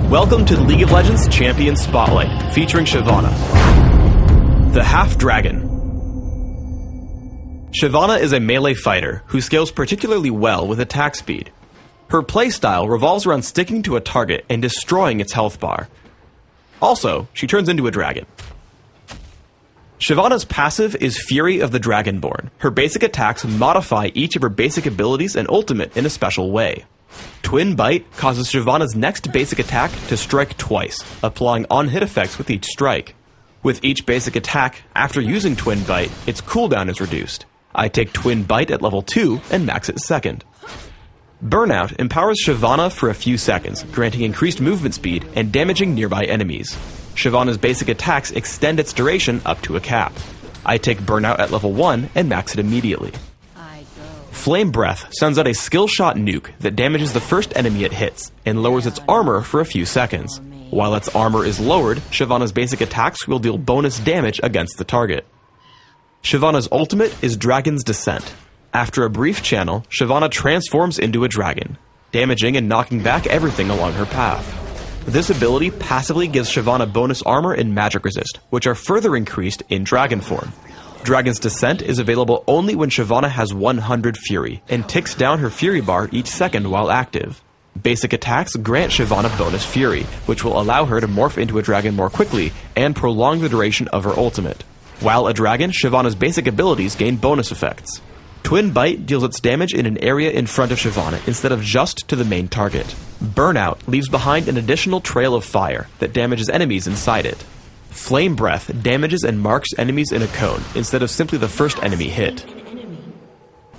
Welcome to the League of Legends Champion Spotlight, featuring Shyvana, the Half-Dragon. Shyvana is a melee fighter who scales particularly well with attack speed. Her playstyle revolves around sticking to a target and destroying its health bar. Also, she turns into a dragon. Shyvana's passive is Fury of the Dragonborn. Her basic attacks modify each of her basic abilities and ultimate in a special way. Twin Bite causes Shyvana's next basic attack to strike twice, applying on-hit effects with each strike. With each basic attack, after using Twin Bite, its cooldown is reduced. I take Twin Bite at level 2 and max it second. Burnout empowers Shyvana for a few seconds, granting increased movement speed and damaging nearby enemies. Shyvana's basic attacks extend its duration up to a cap. I take Burnout at level 1 and max it immediately. Flame Breath sends out a skill shot nuke that damages the first enemy it hits and lowers its armor for a few seconds. While its armor is lowered, Shyvana's basic attacks will deal bonus damage against the target. Shyvana's ultimate is Dragon's Descent. After a brief channel, Shyvana transforms into a dragon, damaging and knocking back everything along her path. This ability passively gives Shyvana bonus armor and magic resist, which are further increased in dragon form. Dragon's Descent is available only when Shyvana has 100 Fury, and ticks down her Fury bar each second while active. Basic attacks grant Shyvana bonus Fury, which will allow her to morph into a dragon more quickly and prolong the duration of her ultimate. While a dragon, Shyvana's basic abilities gain bonus effects. Twin Bite deals its damage in an area in front of Shyvana instead of just to the main target. Burnout leaves behind an additional trail of fire that damages enemies inside it. Flame Breath damages and marks enemies in a cone instead of simply the first enemy hit.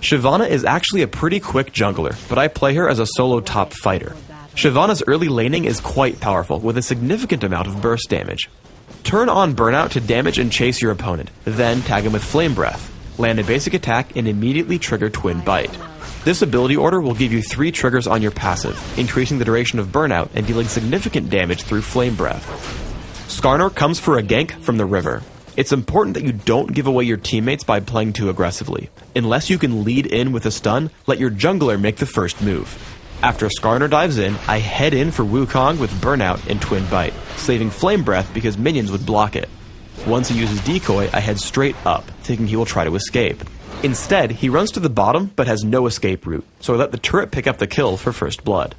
Shyvana is actually a pretty quick jungler, but I play her as a solo top fighter. Shyvana's early laning is quite powerful with a significant amount of burst damage. Turn on Burnout to damage and chase your opponent, then tag him with Flame Breath. Land a basic attack and immediately trigger Twin Bite. This ability order will give you 3 triggers on your passive, increasing the duration of Burnout and dealing significant damage through Flame Breath. Skarner comes for a gank from the river. It's important that you don't give away your teammates by playing too aggressively. Unless you can lead in with a stun, let your jungler make the first move. After Skarner dives in, I head in for Wukong with Burnout and Twin Bite, saving Flame Breath because minions would block it. Once he uses Decoy, I head straight up, thinking he will try to escape. Instead, he runs to the bottom but has no escape route, so I let the turret pick up the kill for first blood.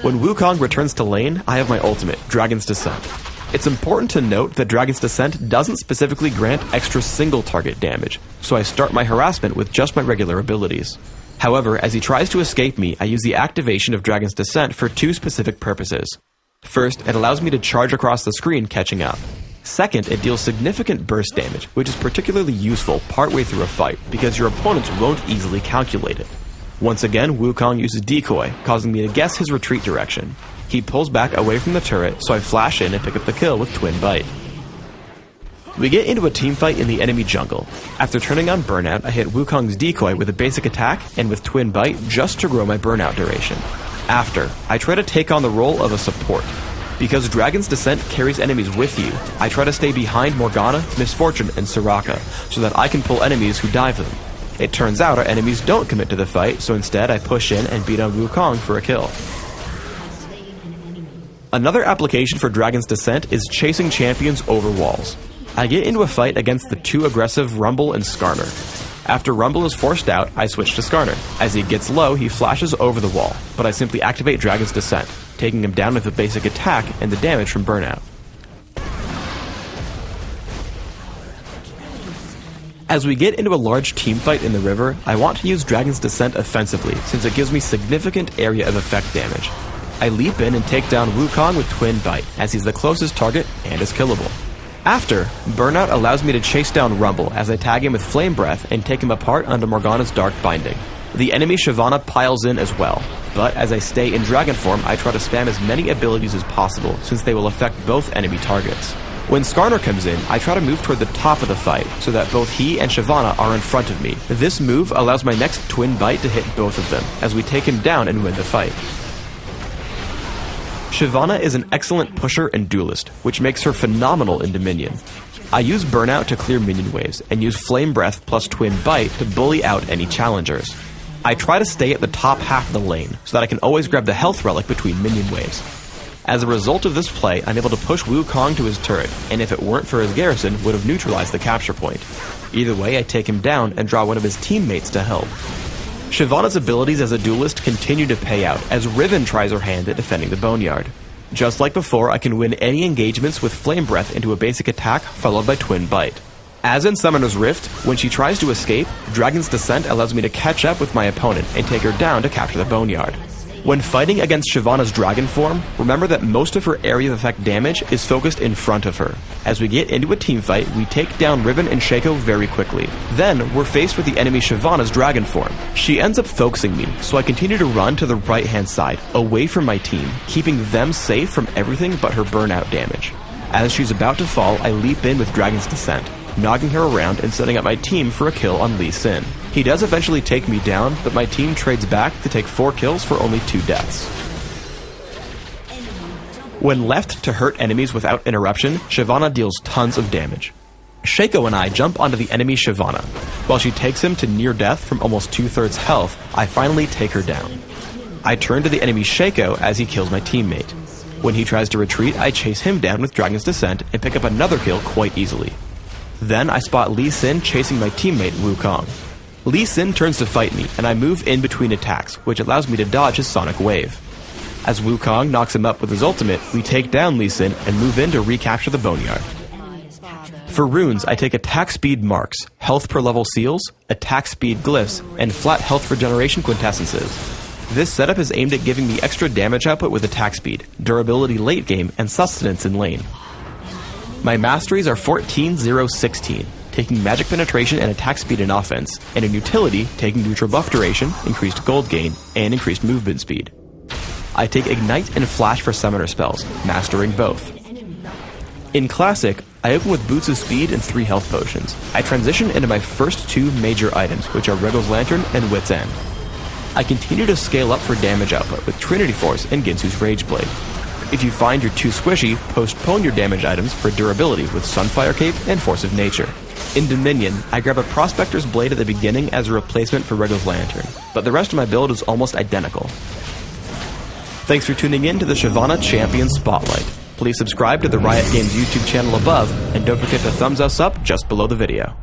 When Wukong returns to lane, I have my ultimate, Dragon's Descent. It's important to note that Dragon's Descent doesn't specifically grant extra single target damage, so I start my harassment with just my regular abilities. However, as he tries to escape me, I use the activation of Dragon's Descent for 2 specific purposes. First, it allows me to charge across the screen catching up. Second, it deals significant burst damage, which is particularly useful partway through a fight, because your opponents won't easily calculate it. Once again, Wukong uses Decoy, causing me to guess his retreat direction. He pulls back away from the turret, so I flash in and pick up the kill with Twin Bite. We get into a teamfight in the enemy jungle. After turning on Burnout, I hit Wukong's Decoy with a basic attack and with Twin Bite just to grow my Burnout duration. After, I try to take on the role of a support. Because Dragon's Descent carries enemies with you, I try to stay behind Morgana, Misfortune, and Soraka, so that I can pull enemies who dive them. It turns out our enemies don't commit to the fight, so instead I push in and beat on Wukong for a kill. Another application for Dragon's Descent is chasing champions over walls. I get into a fight against the too aggressive Rumble and Skarner. After Rumble is forced out, I switch to Skarner. As he gets low, he flashes over the wall, but I simply activate Dragon's Descent, taking him down with a basic attack and the damage from Burnout. As we get into a large teamfight in the river, I want to use Dragon's Descent offensively since it gives me significant area of effect damage. I leap in and take down Wukong with Twin Bite, as he's the closest target and is killable. After, Burnout allows me to chase down Rumble as I tag him with Flame Breath and take him apart under Morgana's Dark Binding. The enemy Shyvana piles in as well, but as I stay in dragon form, I try to spam as many abilities as possible since they will affect both enemy targets. When Skarner comes in, I try to move toward the top of the fight so that both he and Shyvana are in front of me. This move allows my next Twin Bite to hit both of them as we take him down and win the fight. Shyvana is an excellent pusher and duelist, which makes her phenomenal in Dominion. I use Burnout to clear minion waves and use Flame Breath plus Twin Bite to bully out any challengers. I try to stay at the top half of the lane so that I can always grab the health relic between minion waves. As a result of this play, I'm able to push Wukong to his turret, and if it weren't for his garrison, would have neutralized the capture point. Either way, I take him down and draw one of his teammates to help. Shyvana's abilities as a duelist continue to pay out as Riven tries her hand at defending the Boneyard. Just like before, I can win any engagements with Flame Breath into a basic attack followed by Twin Bite. As in Summoner's Rift, when she tries to escape, Dragon's Descent allows me to catch up with my opponent and take her down to capture the Boneyard. When fighting against Shyvana's dragon form, remember that most of her area of effect damage is focused in front of her. As we get into a teamfight, we take down Riven and Shaco very quickly. Then, we're faced with the enemy Shyvana's dragon form. She ends up focusing me, so I continue to run to the right hand side, away from my team, keeping them safe from everything but her burnout damage. As she's about to fall, I leap in with Dragon's Descent, knocking her around and setting up my team for a kill on Lee Sin. He does eventually take me down, but my team trades back to take 4 kills for only 2 deaths. When left to hurt enemies without interruption, Shyvana deals tons of damage. Shaco and I jump onto the enemy Shyvana. While she takes him to near death from almost 2/3 health, I finally take her down. I turn to the enemy Shaco as he kills my teammate. When he tries to retreat, I chase him down with Dragon's Descent and pick up another kill quite easily. Then I spot Lee Sin chasing my teammate Wukong. Lee Sin turns to fight me, and I move in between attacks, which allows me to dodge his Sonic Wave. As Wukong knocks him up with his ultimate, we take down Lee Sin and move in to recapture the Boneyard. For runes, I take attack speed marks, health per level seals, attack speed glyphs, and flat health regeneration quintessences. This setup is aimed at giving me extra damage output with attack speed, durability late game, and sustenance in lane. My masteries are 14, 0, 16, taking magic penetration and attack speed in offense, and in utility, taking neutral buff duration, increased gold gain, and increased movement speed. I take ignite and flash for summoner spells, mastering both. In classic, I open with boots of speed and 3 health potions. I transition into my first 2 major items, which are Regal's Lantern and Wit's End. I continue to scale up for damage output with Trinity Force and Ginsu's Rage Blade. If you find you're too squishy, postpone your damage items for durability with Sunfire Cape and Force of Nature. In Dominion, I grab a Prospector's Blade at the beginning as a replacement for Regal's Lantern, but the rest of my build is almost identical. Thanks for tuning in to the Shyvana Champion Spotlight. Please subscribe to the Riot Games YouTube channel above, and don't forget to thumbs us up just below the video.